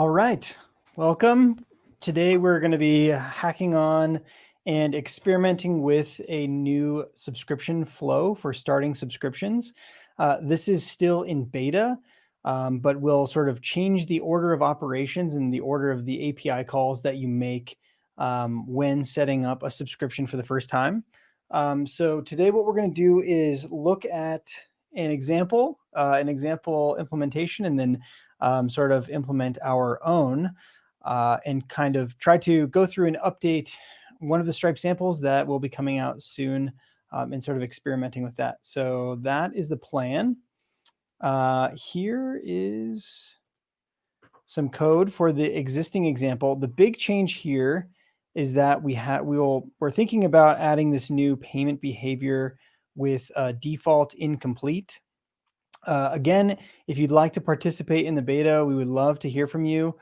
All right, welcome. Today we're going to be hacking on and experimenting with a new subscription flow for starting subscriptions. This is still in beta, but will sort of change the order of operations and the order of the API calls that you make when setting up a subscription for the first time. So today what we're going to do is look at an example implementation, and then sort of implement our own and kind of try to go through and update one of the Stripe samples that will be coming out soon, and sort of experimenting with that. So that is the plan. Here is some code for the existing example. The big change here is that we're thinking about adding this new payment behavior with default incomplete. Again, if you'd like to participate in the beta, we would love to hear from you.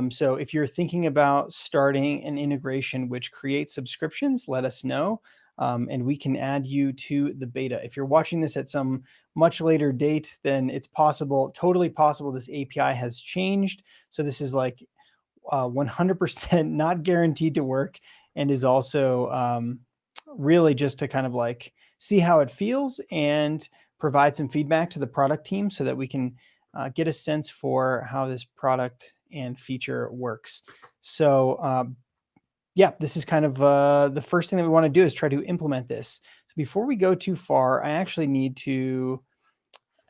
So if you're thinking about starting an integration which creates subscriptions, let us know, and we can add you to the beta. If you're watching this at some much later date, then it's totally possible this API has changed. So this is like 100% not guaranteed to work, and is also really just to kind of like see how it feels and provide some feedback to the product team so that we can get a sense for how this product and feature works. So yeah, this is kind of the first thing that we want to do is try to implement this. So before we go too far, I actually need to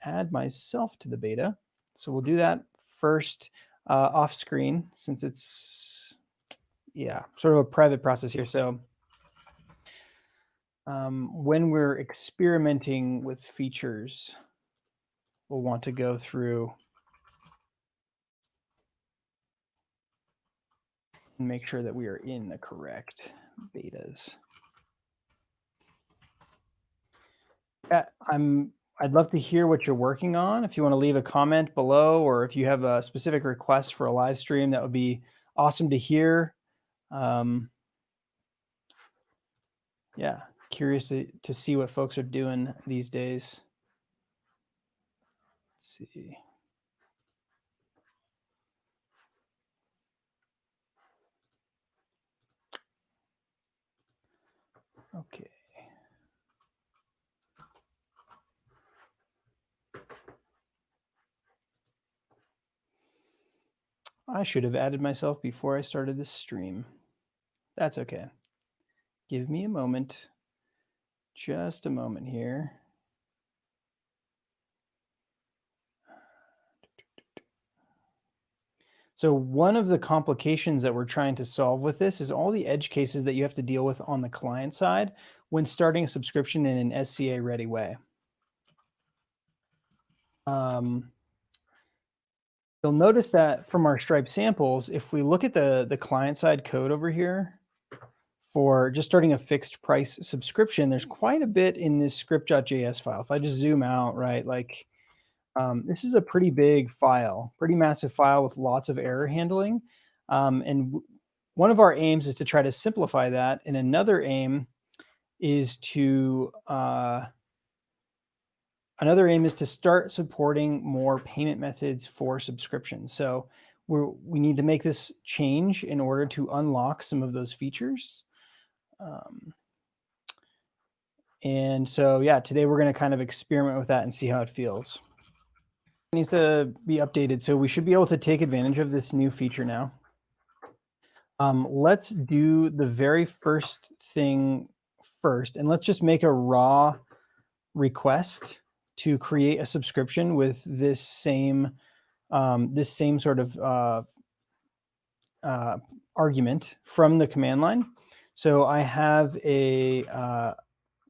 add myself to the beta. So we'll do that first off screen, since it's sort of a private process here. So when we're experimenting with features, we'll want to go through and make sure that we are in the correct betas. I'd love to hear what you're working on. If you want to leave a comment below, or if you have a specific request for a live stream, that would be awesome to hear. Yeah, curious to see what folks are doing these days. Let's see. Okay. I should have added myself before I started this stream. That's okay. Give me a moment. Just a moment here. So one of the complications that we're trying to solve with this is all the edge cases that you have to deal with on the client side when starting a subscription in an SCA ready way. You'll notice that from our Stripe samples, if we look at the client side code over here for just starting a fixed price subscription, there's quite a bit in this script.js file. If I just zoom out, right, like this is a pretty big file, pretty massive file with lots of error handling. And one of our aims is to try to simplify that. And another aim is to start supporting more payment methods for subscriptions. So we need to make this change in order to unlock some of those features. And so, yeah, today we're going to kind of experiment with that and see how it feels. It needs to be updated, so we should be able to take advantage of this new feature now. Let's do the very first thing first, and let's just make a raw request to create a subscription with this same sort of argument from the command line. So I have the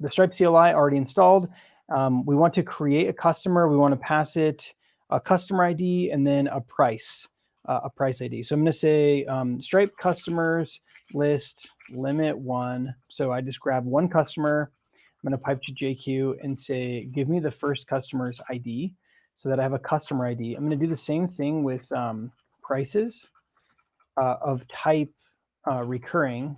Stripe CLI already installed. We want to create a customer. We want to pass it a customer ID and then a price ID. So I'm going to say Stripe customers list limit 1. So I just grab one customer. I'm going to pipe to JQ and say, give me the first customer's ID so that I have a customer ID. I'm going to do the same thing with prices of type recurring,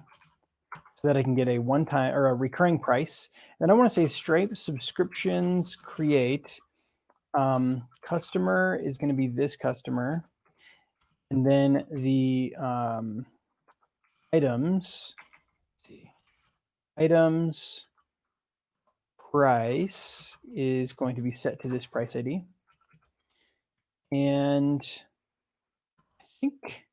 so that I can get a one-time or a recurring price. Then I want to say Stripe subscriptions create. Customer is going to be this customer. And then the items, let's see, items price is going to be set to this price ID. And I think,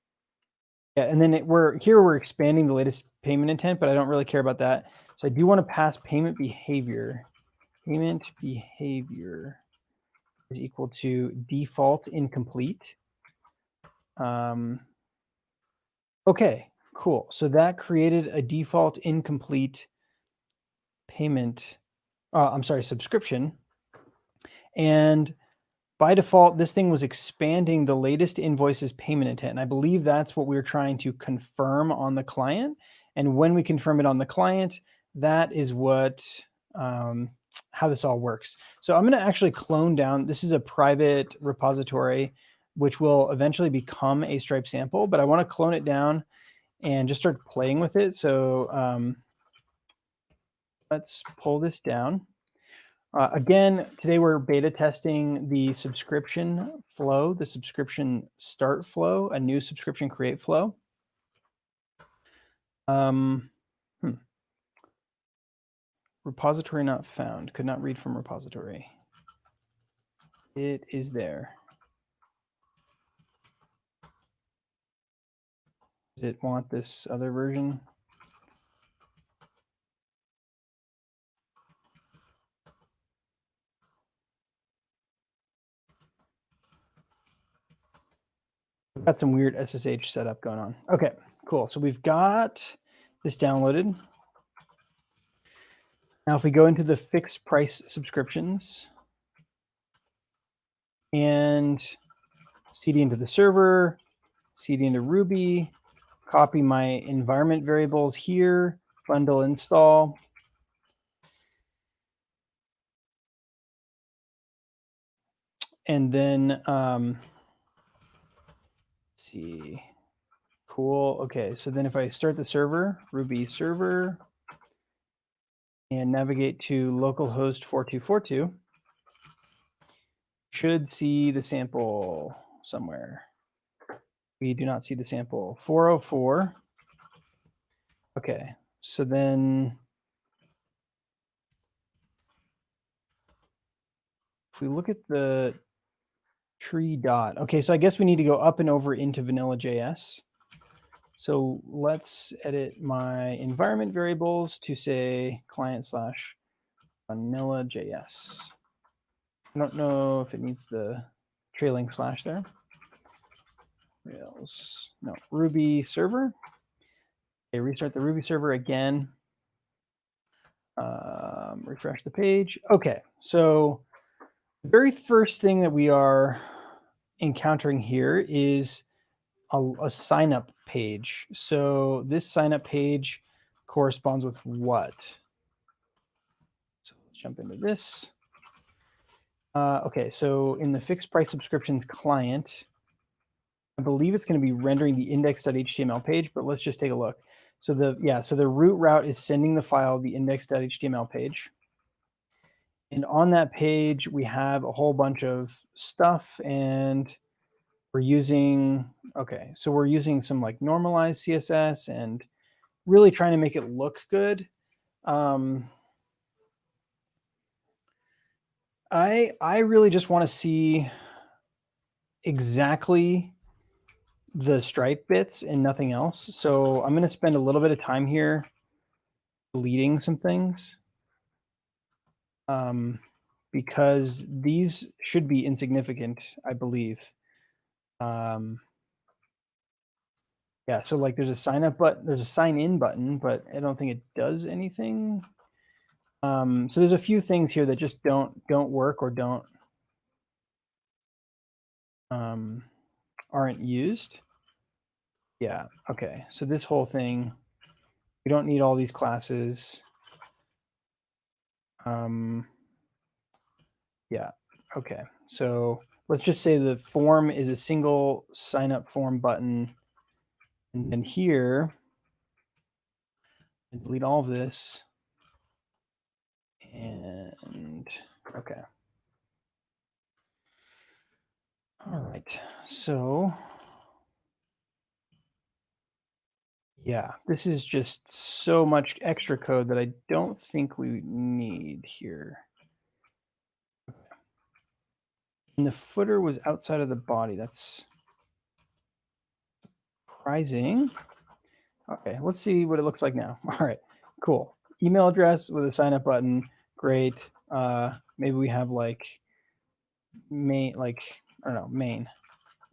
yeah, and then we're expanding the latest payment intent, but I don't really care about that. So I do want to pass payment behavior. Payment behavior is equal to default incomplete. Okay, cool. So that created a default incomplete payment. I'm sorry, subscription. And by default, this thing was expanding the latest invoice's payment intent. And I believe that's what we're trying to confirm on the client. And when we confirm it on the client, that is what how this all works. So I'm going to actually clone down. This is a private repository, which will eventually become a Stripe sample, but I want to clone it down and just start playing with it. So let's pull this down. Again, today we're beta testing the subscription flow, the subscription start flow, a new subscription create flow. Repository not found, could not read from repository. It is there. Does it want this other version? We've got some weird SSH setup going on. Okay, cool. So we've got this downloaded. Now, if we go into the fixed price subscriptions and cd into the server, cd into Ruby, copy my environment variables here, bundle install. And then, let's see, cool. Okay, so then if I start the server, Ruby server, and navigate to localhost 4242, should see the sample somewhere. We do not see the sample. 404. Okay, so then if we look at the tree dot, okay, so I guess we need to go up and over into vanilla.js. So let's edit my environment variables to say client slash vanilla.js. I don't know if it needs the trailing slash there. Rails, no, Ruby server. Okay, restart the Ruby server again. Refresh the page. Okay, so the very first thing that we are encountering here is a sign up page. So this sign up page corresponds with what? So let's jump into this. Okay, so in the fixed price subscriptions client, I believe it's going to be rendering the index.html page, but let's just take a look. So the root route is sending the file, the index.html page. And on that page, we have a whole bunch of stuff, and we're using, okay, so we're using some like normalized CSS and really trying to make it look good. I really just want to see exactly the Stripe bits and nothing else. So I'm going to spend a little bit of time here deleting some things because these should be insignificant, I believe. Yeah, so like there's a sign up button, there's a sign in button, but I don't think it does anything. So there's a few things here that just don't work or don't aren't used. Yeah, okay. So this whole thing, we don't need all these classes. Yeah, okay. So let's just say the form is a single sign up form button. And then here, and delete all of this. And okay. All right, so Yeah, this is just so much extra code that I don't think we need here. And the footer was outside of the body. That's surprising. Okay, let's see what it looks like now. All right, cool. Email address with a sign up button. Great. Maybe we have like main, like, I don't know, main.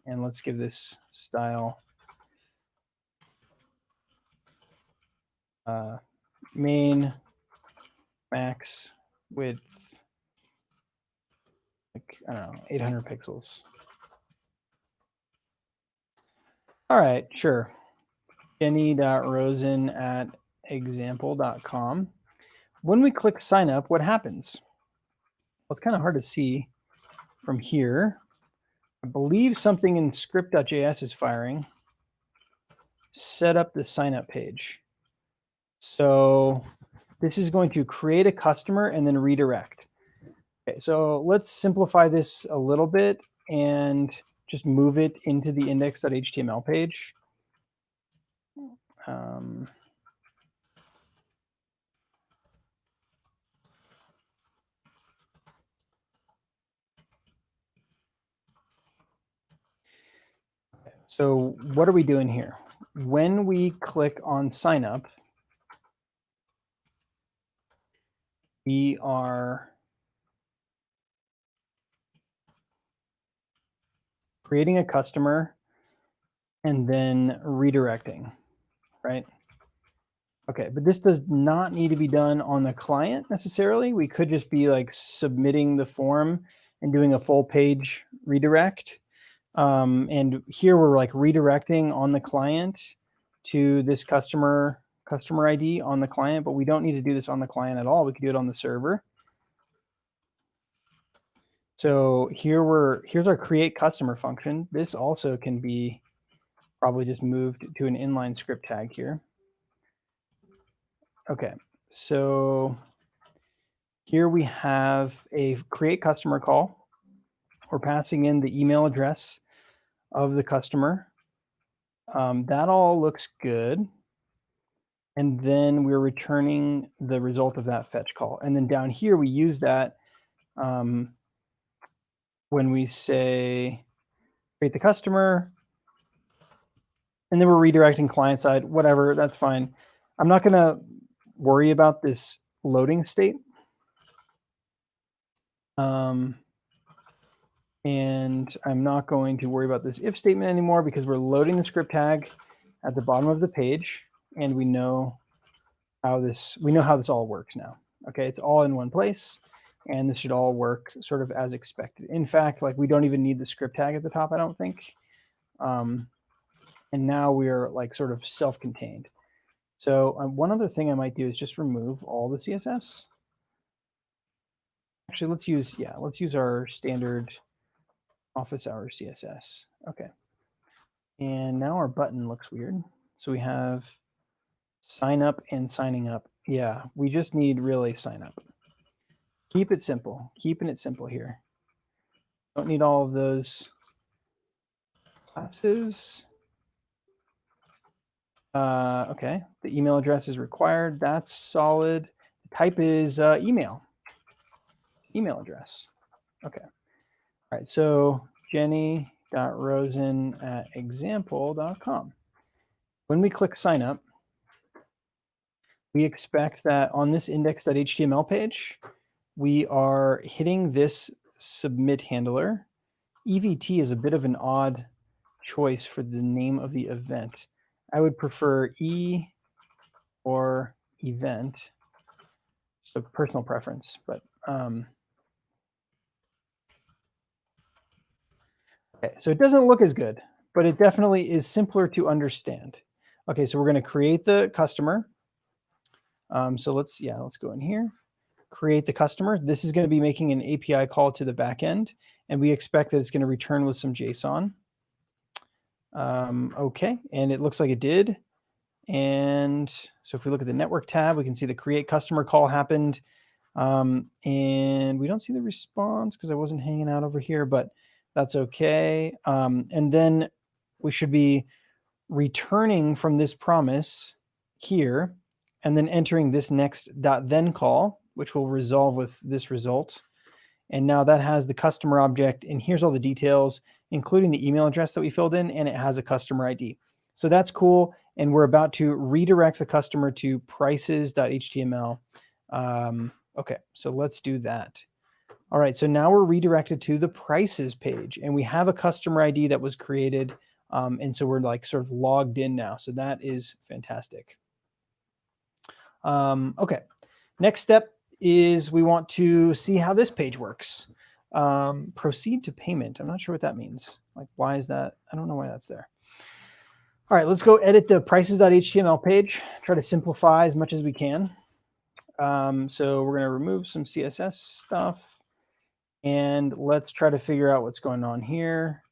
And let's give this style main max width, like, I don't know, 800 pixels. All right, sure. Jenny.rosen@example.com. When we click sign up, what happens? Well, it's kind of hard to see from here. I believe something in script.js is firing. Set up the sign up page. So this is going to create a customer and then redirect. Okay, so let's simplify this a little bit and just move it into the index.html page. So what are we doing here? When we click on sign up, we are creating a customer and then redirecting, right? Okay, but this does not need to be done on the client necessarily. We could just be like submitting the form and doing a full page redirect. And here we're like redirecting on the client to this customer ID on the client, but we don't need to do this on the client at all. We can do it on the server. So here's our create customer function. This also can be probably just moved to an inline script tag here. Okay, so here we have a create customer call. We're passing in the email address of the customer. That all looks good. And then we're returning the result of that fetch call. And then down here, we use that when we say create the customer, and then we're redirecting client side, whatever, that's fine. I'm not gonna worry about this loading state. And I'm not going to worry about this if statement anymore because we're loading the script tag at the bottom of the page, and we know how this all works now. Okay, it's all in one place, and this should all work sort of as expected. In fact, like we don't even need the script tag at the top, I don't think. And now we're like sort of self-contained. So one other thing I might do is just remove all the CSS. Actually, let's use our standard office hours CSS. Okay. And now our button looks weird. So we have sign up and signing up. Yeah, we just need really sign up. Keep it simple. Keeping it simple here. Don't need all of those classes. Okay, the email address is required. That's solid. The type is email email address. Okay. All right. So jenny.rosen@example.com. When we click sign up, we expect that on this index.html page, we are hitting this submit handler. EVT is a bit of an odd choice for the name of the event. I would prefer E or event. Just a personal preference, but okay, so it doesn't look as good, but it definitely is simpler to understand. Okay, so we're going to create the customer. So let's go in here, create the customer. This is going to be making an API call to the backend, and we expect that it's going to return with some JSON. Okay, and it looks like it did. And so if we look at the network tab, we can see the create customer call happened. And we don't see the response because I wasn't hanging out over here, but that's okay. And then we should be returning from this promise here, and then entering this next .then call, which will resolve with this result. And now that has the customer object, and here's all the details, including the email address that we filled in, and it has a customer ID. So that's cool. And we're about to redirect the customer to prices.html. Okay, so let's do that. All right, so now we're redirected to the prices page, and we have a customer ID that was created. And so we're like sort of logged in now. So that is fantastic. Okay, next step is we want to see how this page works. Proceed to payment. I'm not sure what that means. Like, why is that? I don't know why that's there. All right, let's go edit the prices.html page. Try to simplify as much as we can. So we're going to remove some CSS stuff, and let's try to figure out what's going on here.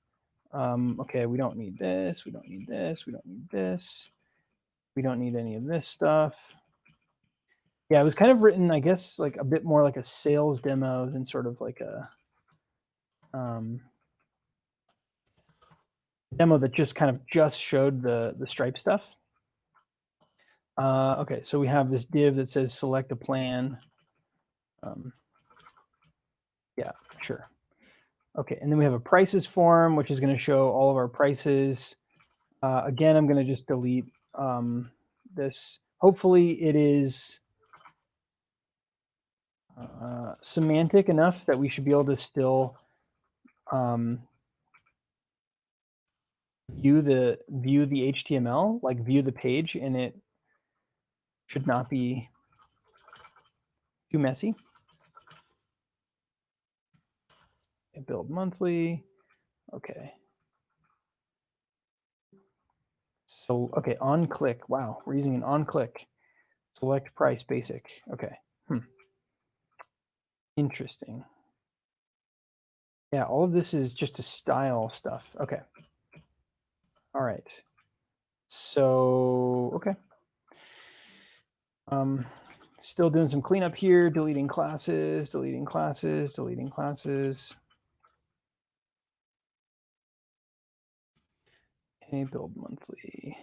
Okay, we don't need this. We don't need this. We don't need this. We don't need any of this stuff. Yeah, it was kind of written, I guess, like a bit more like a sales demo than sort of like a demo that just kind of just showed the Stripe stuff. Okay, so we have this div that says select a plan. Yeah, sure. Okay, and then we have a prices form, which is going to show all of our prices. Again, I'm going to just delete this. Hopefully it is semantic enough that we should be able to still view the HTML, like view the page, and it should not be too messy. Build monthly. Okay. So, okay, on click. Wow, we're using an on click. Select price basic. Okay. Interesting. Yeah, all of this is just a style stuff. Okay. All right. So, okay. Still doing some cleanup here, deleting classes, deleting classes, deleting classes. Okay, build monthly.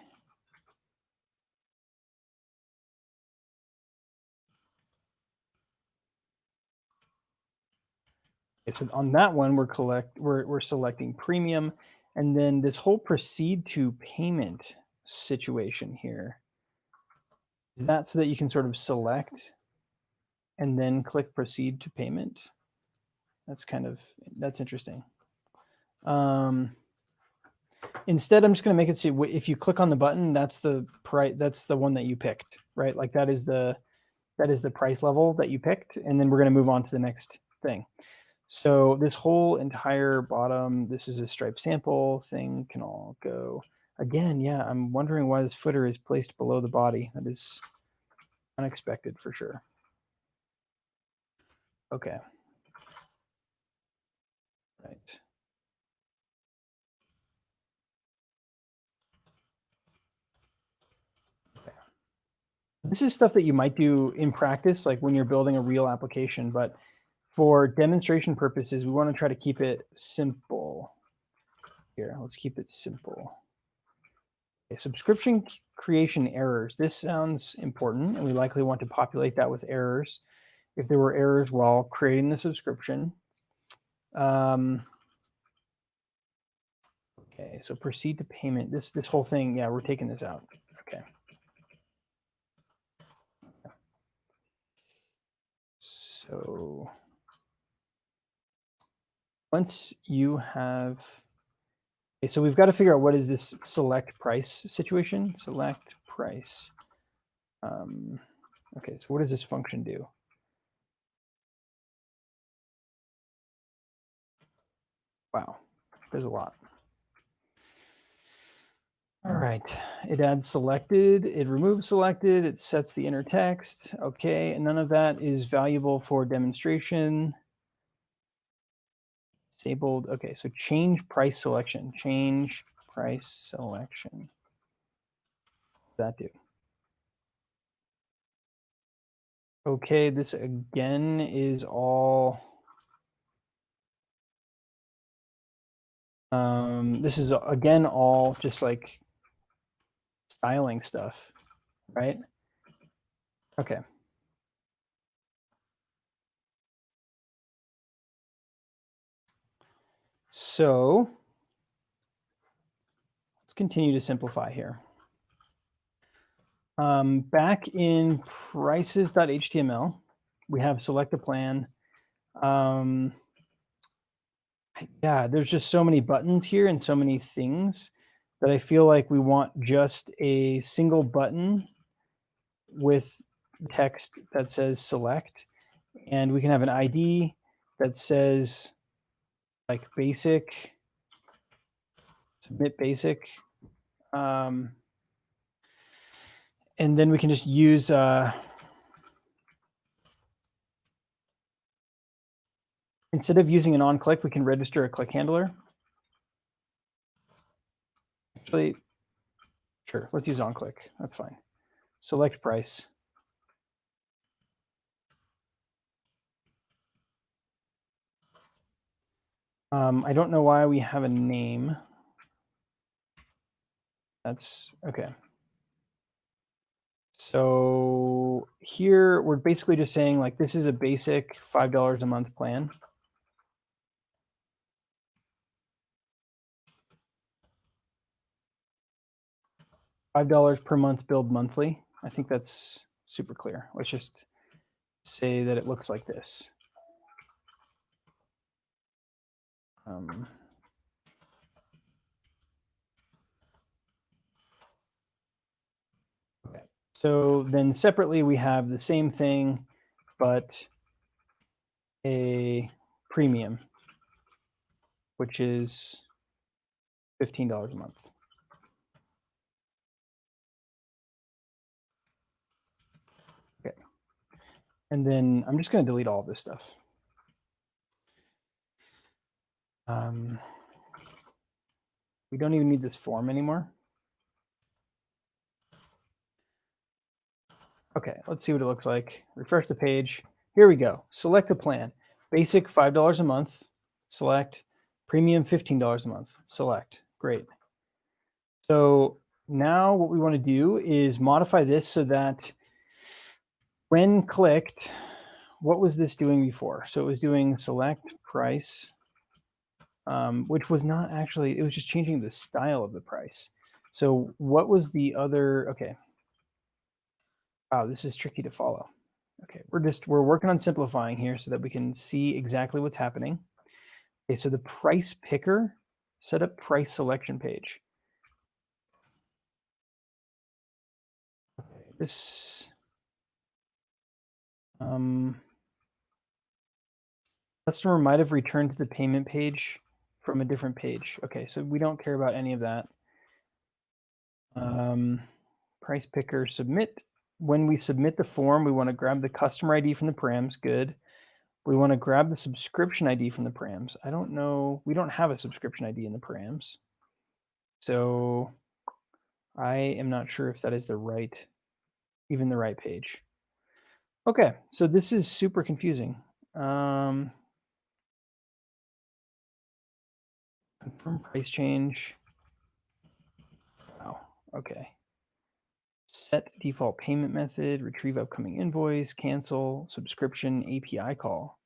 Okay, so on that one, we're selecting premium, and then this whole proceed to payment situation here. Is that so that you can sort of select and then click proceed to payment? That's interesting. Instead, I'm just going to make it so if you click on the button, that's the price. That's the one that you picked, right? Like that is the price level that you picked, and then we're going to move on to the next thing. So this whole entire bottom, this is a Stripe sample thing, can all go. Again, yeah, I'm wondering why this footer is placed below the body. That is unexpected for sure. Okay. Right. Okay. This is stuff that you might do in practice, like when you're building a real application, but for demonstration purposes, we want to try to keep it simple. Here, let's keep it simple. Okay, subscription creation errors. This sounds important, and we likely want to populate that with errors if there were errors while creating the subscription. Okay, so proceed to payment. This whole thing, yeah, we're taking this out. Okay. So once you have, okay, so we've got to figure out what is this select price situation. Select price. Okay, so what does this function do? Wow, there's a lot. All right, it adds selected, it removes selected, it sets the inner text. Okay, and none of that is valuable for demonstration. Disabled. Okay, so change price selection. Change price selection. What does that do? Okay, this again is all. This is again all just like styling stuff, right? Okay. So let's continue to simplify here. Back in prices.html, we have select a plan. Yeah, there's just so many buttons here and so many things that I feel like we want just a single button with text that says select, and we can have an ID that says like basic, submit basic. And then we can just use instead of using an on click, we can register a click handler. Actually, sure, let's use on click. That's fine. Select price. I don't know why we have a name. That's okay. So here we're basically just saying like this is a basic $5 a month plan. $5 per month billed monthly. I think that's super clear. Let's just say that it looks like this. Okay. So then separately we have the same thing, but a premium, which is $15 a month. Okay. And then I'm just going to delete all of this stuff. We don't even need this form anymore. Okay, let's see what it looks like. Refresh the page. Here we go. Select a plan. Basic $5 a month. Select. Premium $15 a month. Select. Great. So now what we want to do is modify this so that when clicked, what was this doing before? So it was doing select price, which was not actually, it was just changing the style of the price. So what was the other, okay. Wow, this is tricky to follow. Okay, we're working on simplifying here so that we can see exactly what's happening. Okay, so the price picker, set up price selection page. Okay, this, customer might have returned to the payment page from a different page. Okay, so we don't care about any of that. Price picker, submit. When we submit the form, we want to grab the customer ID from the params. Good. We want to grab the subscription ID from the params. I don't know. We don't have a subscription ID in the params. So I am not sure if that is the right, even the right page. Okay, so this is super confusing. Confirm price change. Wow, okay. Set default payment method, retrieve upcoming invoice, cancel, subscription, API call.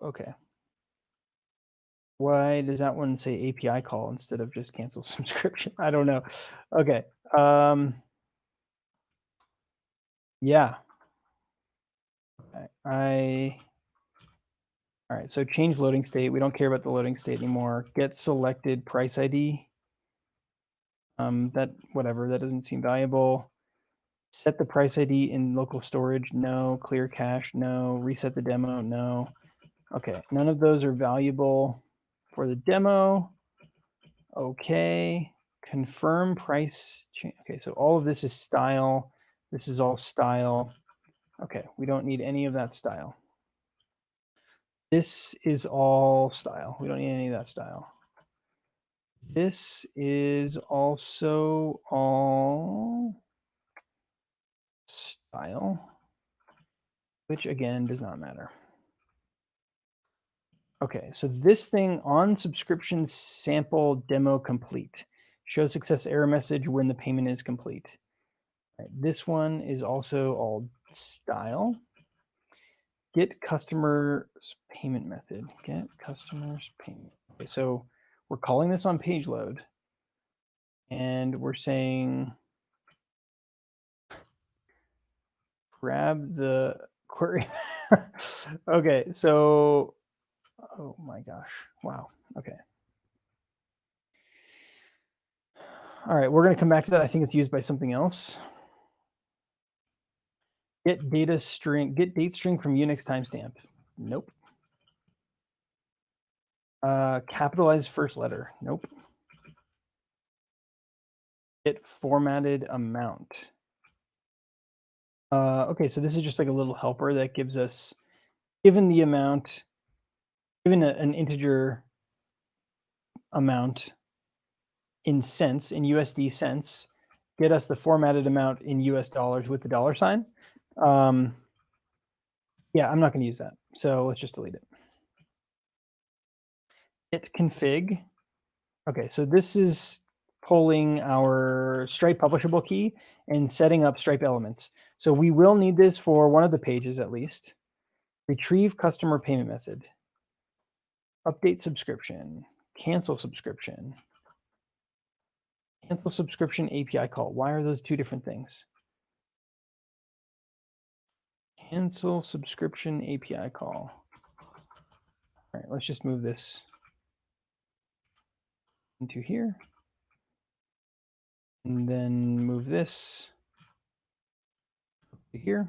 Okay. Why does that one say API call instead of just cancel subscription? I don't know. Okay. Yeah. All right, so change loading state. We don't care about the loading state anymore. Get selected price ID. That whatever, that doesn't seem valuable. Set the price ID in local storage. No. Clear cache. No. Reset the demo. No. Okay, none of those are valuable for the demo. Okay, confirm price change. Okay, so all of this is style. This is all style. Okay, we don't need any of that style. This is all style. We don't need any of that style. This is also all style, which again does not matter. Okay, so this thing on subscription sample demo complete Show success error message when the payment is complete. All right, this one is also all style. Get customer's payment method. Get customer's payment. Okay, so we're calling this on page load, and we're saying grab the query. Okay, so oh my gosh, wow. Okay. All right, we're going to come back to that. I think it's used by something else. Get data string, get date string from Unix timestamp. Nope. Capitalize first letter. Nope. Get formatted amount. Okay, so this is just like a little helper that gives us, given the amount, given an integer amount in cents, in USD cents, get us the formatted amount in US dollars with the dollar sign. Yeah, I'm not going to use that. So let's just delete it. Git config. Okay, so this is pulling our Stripe publishable key and setting up Stripe elements. So we will need this for one of the pages at least. Retrieve customer payment method. Update subscription. Cancel subscription. Cancel subscription API call. Why are those two different things? Cancel subscription API call. All right, let's just move this into here. And then move this to here.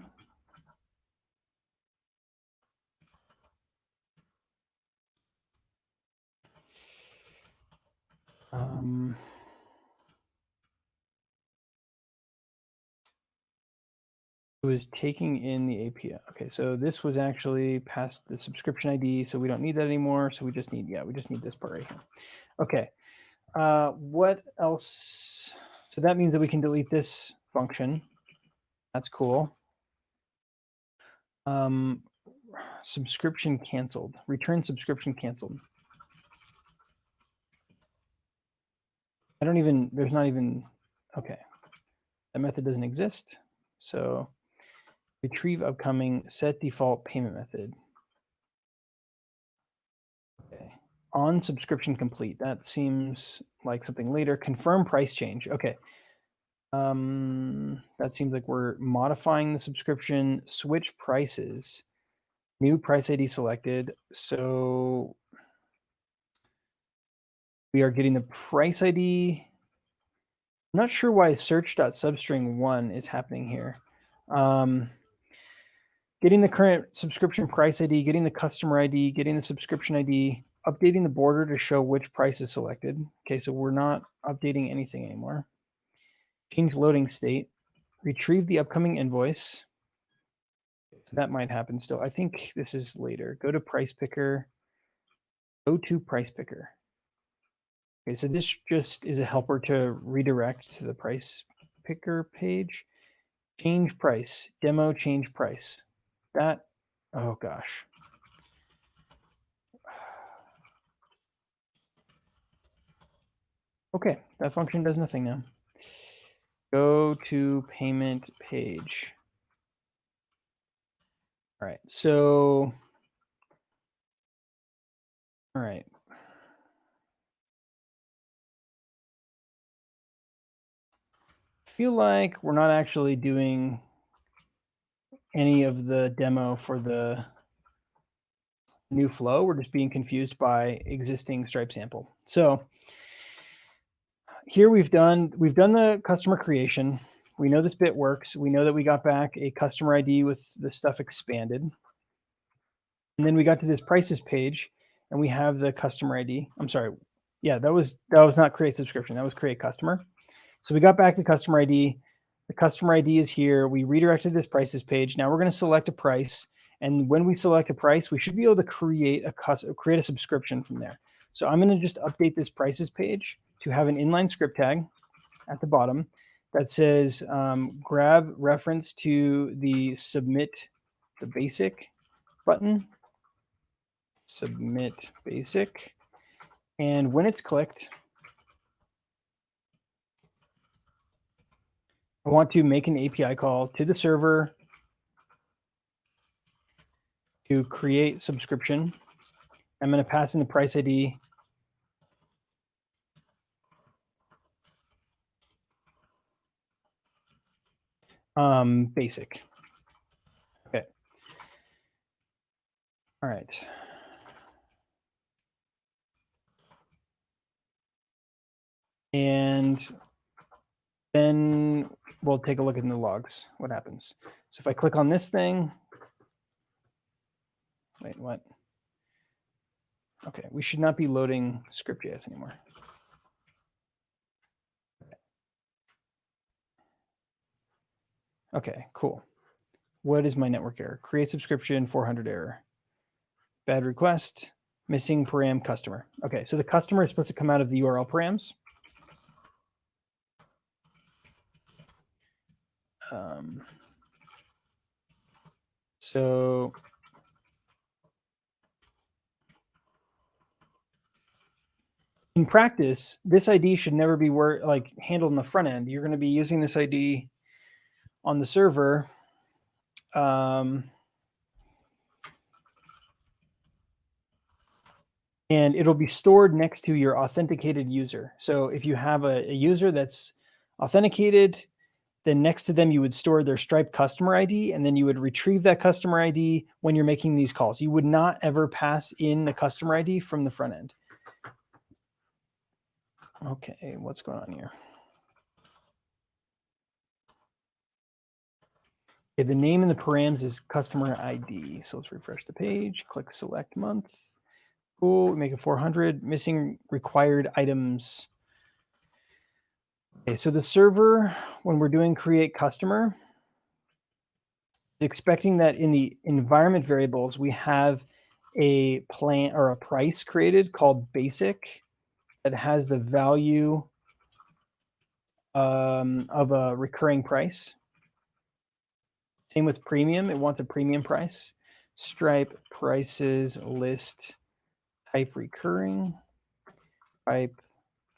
It was taking in the API. Okay, so this was actually past the subscription ID, so we don't need that anymore. So we just need, yeah, we just need this part right here. Okay, what else? So that means that we can delete this function. That's cool. Subscription canceled. Return subscription canceled. I don't even, there's not even, okay. That method doesn't exist. So retrieve upcoming, set default payment method. Okay. On subscription complete. That seems like something later. Confirm price change. Okay. That seems like we're modifying the subscription. Switch prices. New price ID selected. So we are getting the price ID. I'm not sure why search.substring1 is happening here. Getting the current subscription price ID, getting the customer ID, getting the subscription ID, updating the border to show which price is selected. Okay, so we're not updating anything anymore. Change loading state, retrieve the upcoming invoice. So that might happen still. I think this is later. Go to price picker, go to price picker. Okay, so this just is a helper to redirect to the price picker page. Change price, demo change price. That, oh gosh. Okay, that function does nothing now. Go to payment page. All right, so, all right. I feel like we're not actually doing any of the demo for the new flow. We're just being confused by existing Stripe sample. So here we've done the customer creation. We know this bit works. We know that we got back a customer ID with the stuff expanded. And then we got to this prices page and we have the customer ID. I'm sorry. Yeah, that was not create subscription. That was create customer. So we got back the customer ID. The customer ID is here. We redirected this prices page. Now we're going to select a price. And when we select a price, we should be able to create a subscription from there. So I'm going to just update this prices page to have an inline script tag at the bottom that says grab reference to the submit the basic button. Submit basic. And when it's clicked, I want to make an API call to the server to create subscription. I'm going to pass in the price ID. Basic. Okay. All right. And then we'll take a look in the logs, what happens. So if I click on this thing, wait, what? Okay, we should not be loading script.js anymore. Okay, cool. What is my network error? Create subscription 400 error. Bad request, missing param customer. Okay, so the customer is supposed to come out of the URL params. So in practice, this ID should never be handled in the front end. You're going to be using this ID on the server. And it'll be stored next to your authenticated user. So if you have a user that's authenticated, then next to them, you would store their Stripe customer ID, and then you would retrieve that customer ID when you're making these calls. You would not ever pass in the customer ID from the front end. Okay, what's going on here? Okay, the name in the params is customer ID. So let's refresh the page, click select month. Cool, make it 400, missing required items. Okay, so the server, when we're doing create customer, is expecting that in the environment variables, we have a plan or a price created called basic that has the value of a recurring price. Same with premium, it wants a premium price. Stripe prices list type recurring, type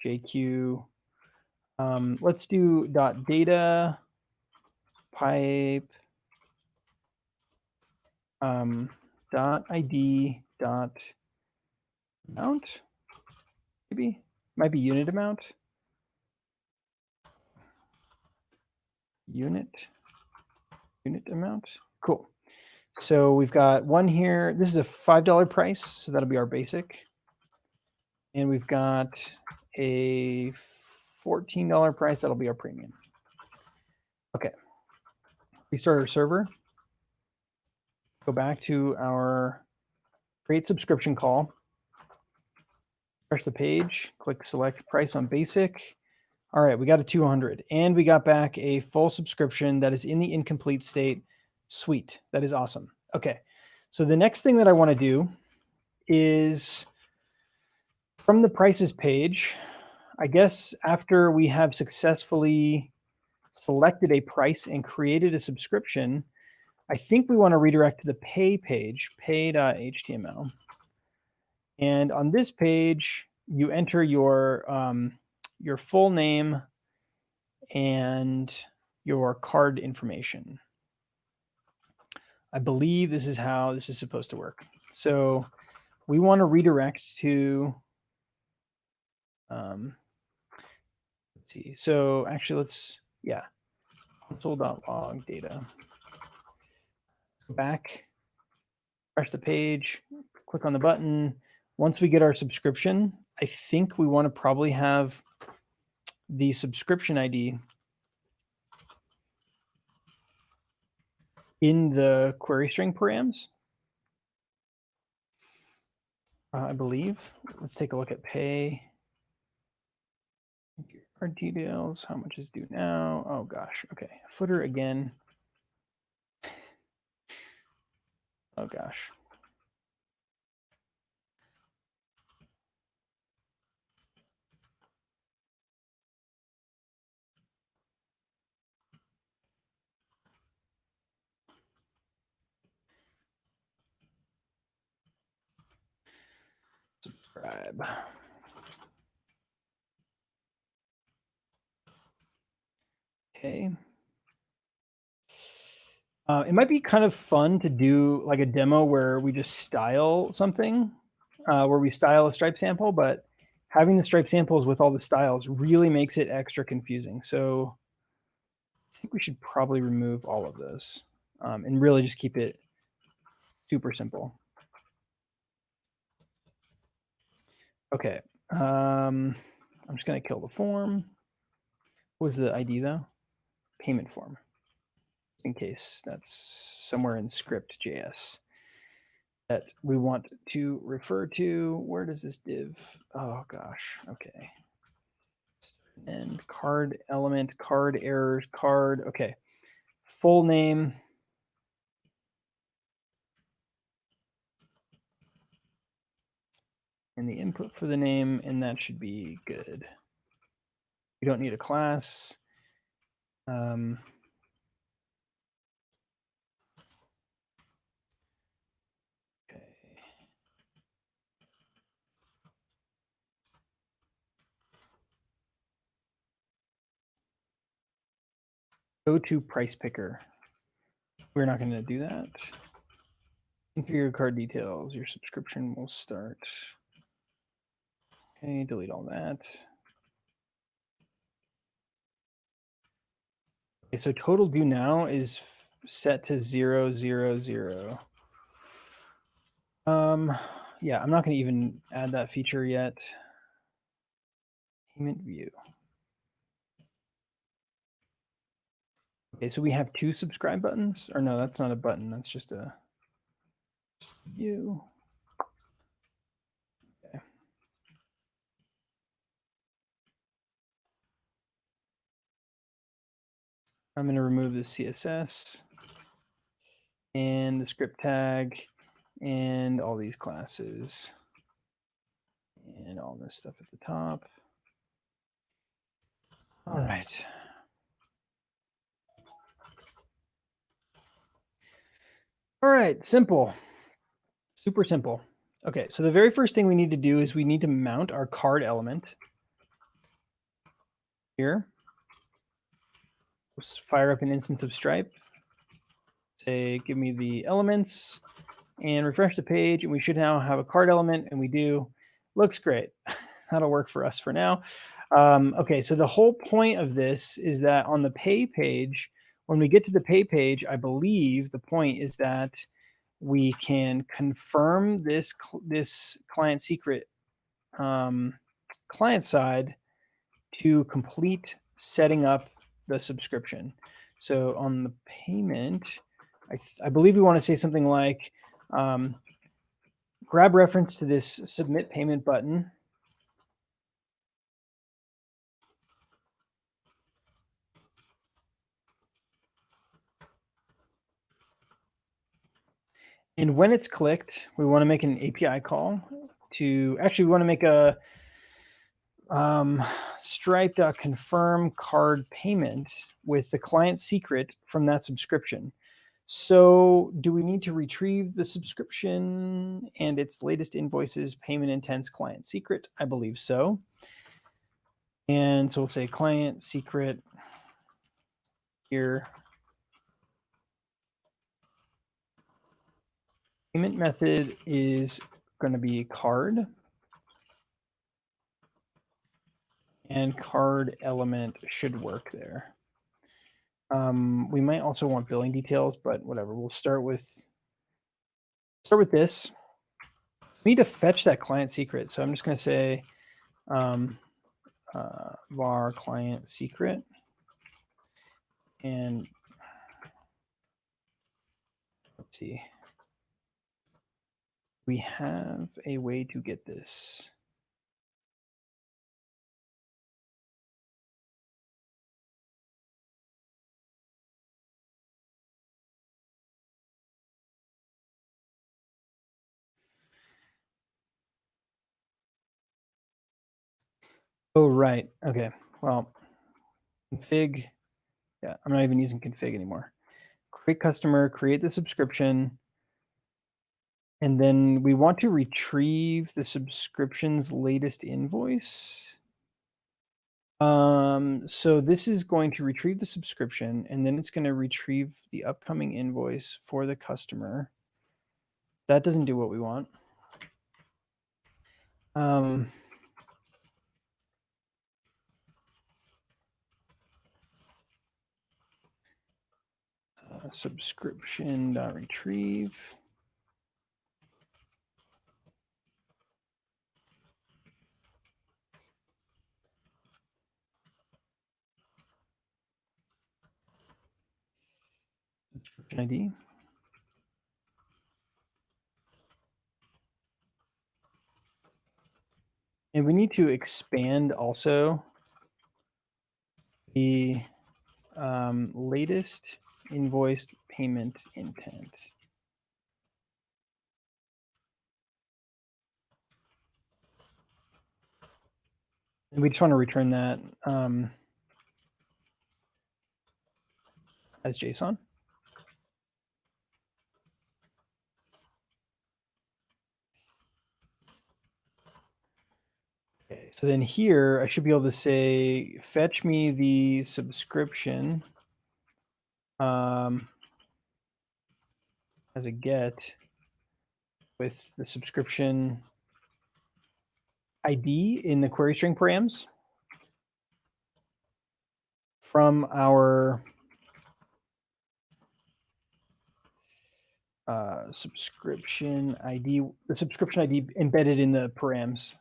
JQ. Let's do .data pipe .id .amount, maybe might be unit amount. Unit amount. Cool. So we've got one here. This is a $5 price, so that'll be our basic. And we've got a $14 price, that'll be our premium. Okay. Restart our server. Go back to our create subscription call. Refresh the page, click select price on basic. All right, we got a 200 and we got back a full subscription that is in the incomplete state. Sweet, that is awesome. Okay, so the next thing that I want to do is from the prices page, I guess after we have successfully selected a price and created a subscription, I think we want to redirect to the pay page, pay.html. And on this page, you enter your full name and your card information. I believe this is how this is supposed to work. So we want to redirect to, let's see. So actually console.log data. Go back, refresh the page, click on the button. Once we get our subscription, I think we want to probably have the subscription ID in the query string params. I believe. Let's take a look at pay. Our details, how much is due now? Oh gosh, okay. Footer again. Oh gosh. Subscribe. Okay. It might be kind of fun to do like a demo where we just style something, where we style a stripe sample, but having the stripe samples with all the styles really makes it extra confusing. So I think we should probably remove all of this, and really just keep it super simple. Okay. I'm just going to kill the form. What was the ID though? Payment form, in case that's somewhere in script.js that we want to refer to. Where does this div? Oh gosh. Okay. And card element, card errors, card. Okay. Full name. And the input for the name, and that should be good. We don't need a class. Okay. Go to price picker. We're not going to do that. Enter your card details. Your subscription will start. Okay, delete all that. Okay, so total due now is set to 0, 0, 0. Yeah, I'm not going to even add that feature yet. Payment view. Okay, so we have 2 subscribe buttons, or no, that's not a button. That's just a view. Okay. I'm going to remove the CSS and the script tag and all these classes and all this stuff at the top. All right. All right, simple. Super simple. Okay, so the very first thing we need to do is we need to mount our card element here. Let's fire up an instance of Stripe. Say, give me the elements and refresh the page, and we should now have a card element, and we do. Looks great. That'll work for us for now. Okay, so the whole point of this is that on the pay page, when we get to the pay page, I believe the point is that we can confirm this client secret client side to complete setting up the subscription. So on the payment, I believe we want to say something like grab reference to this submit payment button. And when it's clicked, we want to make an API call to actually we want to make a stripe.confirm card payment with the client secret from that subscription. So do we need to retrieve the subscription and its latest invoices, payment intents, client secret? I believe so. And so we'll say client secret here. Payment method is going to be card. And card element should work there. We might also want billing details, but whatever. We'll start with this. We need to fetch that client secret. So I'm just going to say var client secret. And let's see. We have a way to get this. Oh, right. Okay. Well, config. Yeah, I'm not even using config anymore. Create customer, create the subscription. And then we want to retrieve the subscription's latest invoice. So this is going to retrieve the subscription, and then it's going to retrieve the upcoming invoice for the customer. That doesn't do what we want. Subscription.retrieve. Subscription ID. And we need to expand also the latest invoiced payment intent. And we just want to return that as JSON. Okay, so then here I should be able to say, fetch me the subscription as a get with the subscription ID in the query string params from our subscription ID, the subscription ID embedded in the params.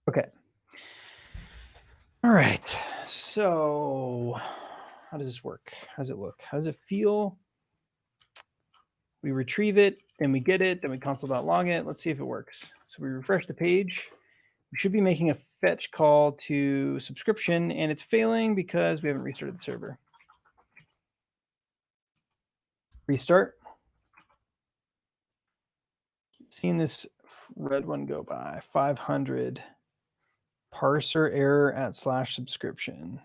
Okay. All right. So how does this work? How does it look? How does it feel? We retrieve it, then we get it, then we console.log it. Let's see if it works. So we refresh the page. We should be making a fetch call to subscription, and it's failing because we haven't restarted the server. Restart. Keep seeing this red one go by. 500. Parser error at /subscription.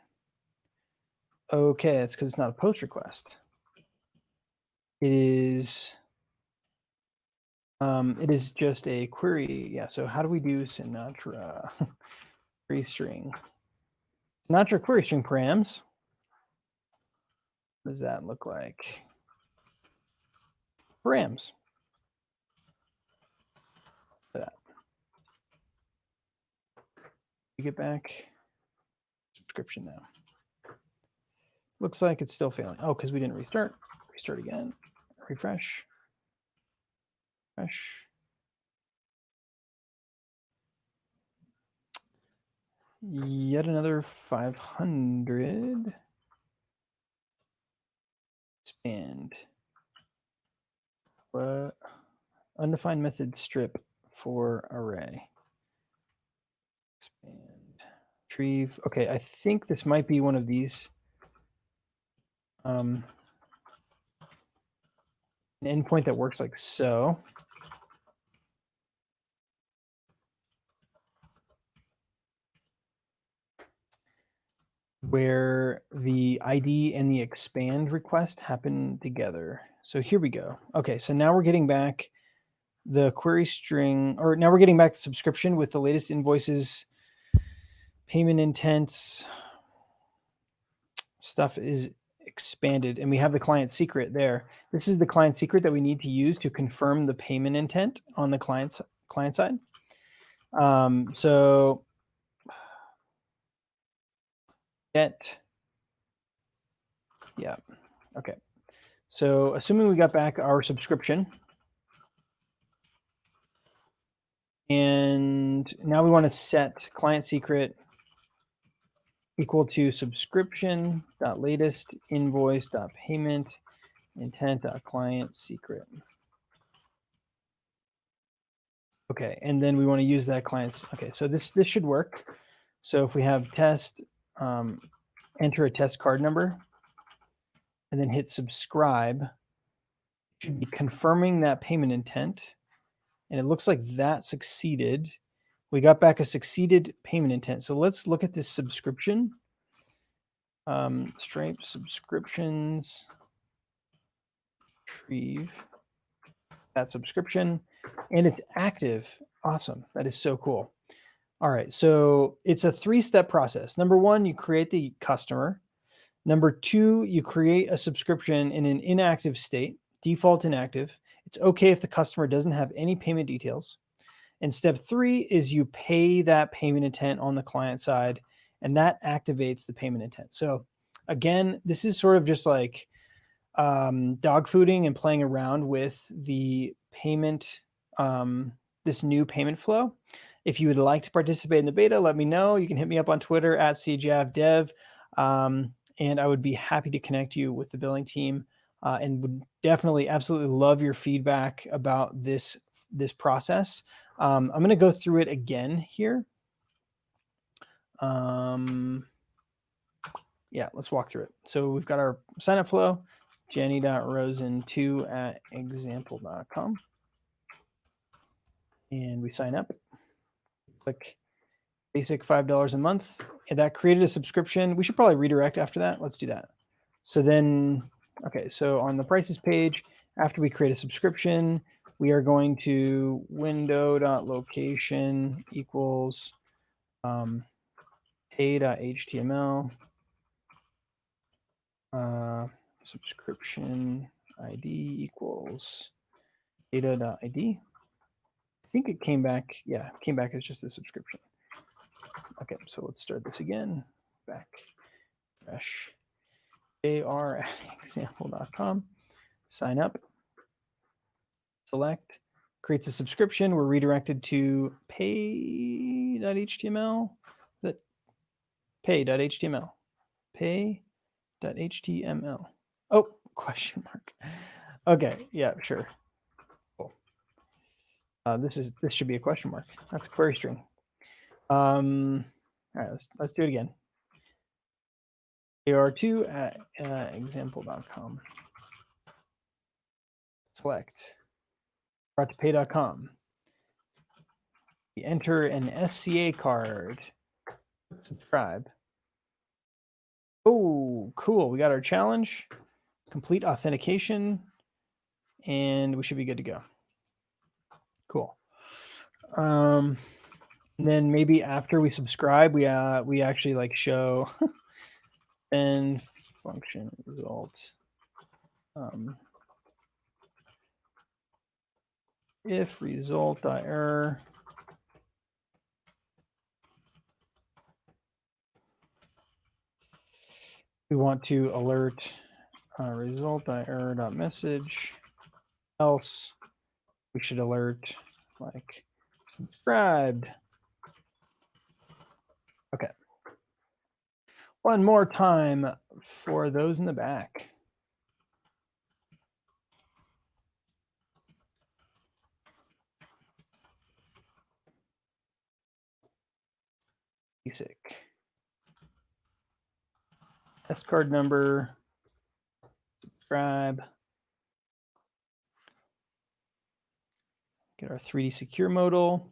Okay, that's because it's not a post request. It is just a query. Yeah, so how do we do Sinatra query string? Sinatra query string params. What does that look like? Params. That. We get back subscription now. Looks like it's still failing. Oh, because we didn't restart. Restart again. Refresh. Refresh. Yet another 500. Expand. Undefined method strip for array. Expand. Retrieve. Okay, I think this might be one of these. An endpoint that works like so. Where the ID and the expand request happen together. So here we go. Okay, so now we're getting back the query string, or now we're getting back the subscription with the latest invoices, payment intents. Stuff is expanded, and we have the client secret there. This is the client secret that we need to use to confirm the payment intent on the client side. So get, yeah, okay. So assuming we got back our subscription, and now we want to set client secret equal to subscription.latest invoice.payment intent.client secret. Okay, and then we want to use that client's. Okay, so this should work. So if we have test, enter a test card number, and then hit subscribe, should be confirming that payment intent. And it looks like that succeeded. We got back a succeeded payment intent. So let's look at this subscription. Stripe subscriptions, retrieve that subscription, and it's active. Awesome. That is so cool. All right. So it's a 3-step process. Number 1, you create the customer. Number 2, you create a subscription in an inactive state, default inactive. It's okay if the customer doesn't have any payment details. And step 3 is you pay that payment intent on the client side, and that activates the payment intent. So again, this is sort of just like dog fooding and playing around with the payment, this new payment flow. If you would like to participate in the beta, let me know. You can hit me up on Twitter at cjavdev, and I would be happy to connect you with the billing team, and would definitely absolutely love your feedback about this process. I'm going to go through it again here. Yeah, let's walk through it. So we've got our signup flow, jenny.rosen2@example.com. And we sign up, click basic $5 a month. And that created a subscription. We should probably redirect after that. Let's do that. So then, okay, so on the prices page, after we create a subscription, we are going to window.location equals pay.html, subscription ID equals data.id. I think it came back. Yeah, it came back as just a subscription. Okay, so let's start this again. Back, fresh, ar@example.com. Sign up, select, creates a subscription. We're redirected to pay.html. That pay.html. Pay.html. Oh, question mark. Okay, yeah, sure. Cool. This should be a question mark. That's a query string. All right, let's do it again. ar2@example.com. Select. Brought to pay.com. We enter an SCA card. Subscribe. Oh, cool. We got our challenge, complete authentication, and we should be good to go. Cool. And then maybe after we subscribe, we actually like show and function result. If result.error. We want to alert result.error.message. Else, we should alert like subscribed. Okay. One more time for those in the back. Basic. Test card number. Subscribe. Get our 3D secure modal.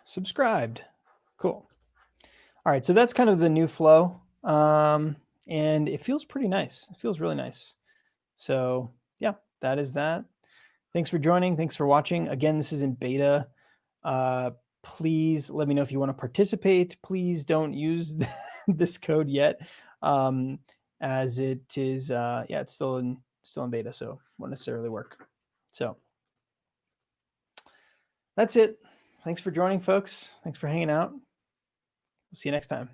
Subscribed. Cool. All right, so that's kind of the new flow. And it feels pretty nice. It feels really nice. So yeah, that is that. Thanks for joining. Thanks for watching. Again, this is in beta. Please let me know if you want to participate. Please don't use this code yet, as it is, yeah, it's still in beta, so won't necessarily work. So that's it. Thanks for joining, folks. Thanks for hanging out. We'll see you next time.